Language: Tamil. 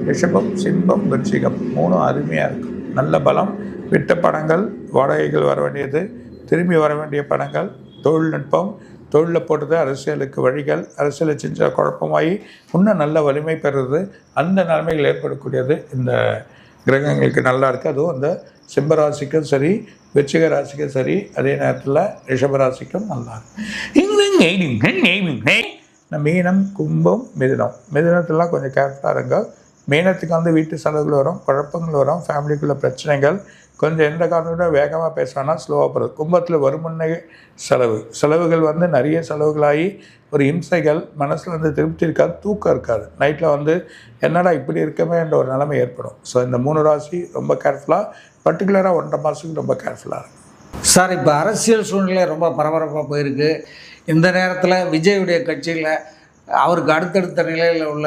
ரிஷபம், சிம்மம், விருச்சிகம் 3 அருமையாக இருக்கும். நல்ல பலம். விட்ட பணங்கள், வாடகைகள் வர வேண்டியது, திரும்பி வர வேண்டிய பணங்கள், தொழில்நுட்பம், தொழிலில் போட்டது, அரசியலுக்கு வழிகள், அரசியலை செஞ்ச குழப்பமாகி இன்னும் நல்ல வலிமை பெறுறது, அந்த நிலைமைகள் ஏற்படக்கூடியது இந்த கிரகங்களுக்கு நல்லா இருக்குது. அதுவும் அந்த சிம்மராசிக்கும் சரி, விருச்சிக ராசிக்கும் சரி, அதே நேரத்தில் ரிஷபராசிக்கும் நல்லா இருக்கு. மீனம், கும்பம், மிதுனம். மிதுனத்துலாம் கொஞ்சம் கேர்ஃபுல்லாக இருங்க. மீனத்துக்கு வந்து வீட்டு செலவுகள் வரும், குழப்பங்கள் வரும், ஃபேமிலிக்குள்ளே பிரச்சனைகள், கொஞ்சம் எந்த காரணத்தோட வேகமாக பேசுகிறோன்னா ஸ்லோவாக போகிறது. கும்பத்தில் வருமுன்னே செலவுகள் வந்து நிறைய செலவுகளாகி ஒரு இம்சைகள், மனசில் வந்து திருப்தி இருக்காது, தூக்கம் இருக்காது. நைட்டில் வந்து என்னடா இப்படி இருக்கமே என்ற ஒரு நிலைமை ஏற்படும். ஸோ இந்த 3 ராசி ரொம்ப கேர்ஃபுல்லாக, பர்டிகுலராக 1.5 மாதத்துக்கு ரொம்ப கேர்ஃபுல்லாக இருக்கும். சார், இப்போ அரசியல் சூழ்நிலை ரொம்ப பரபரப்பாக போயிருக்கு. இந்த நேரத்தில் விஜயுடைய கட்சியில் அவருக்கு அடுத்தடுத்த நிலையில் உள்ள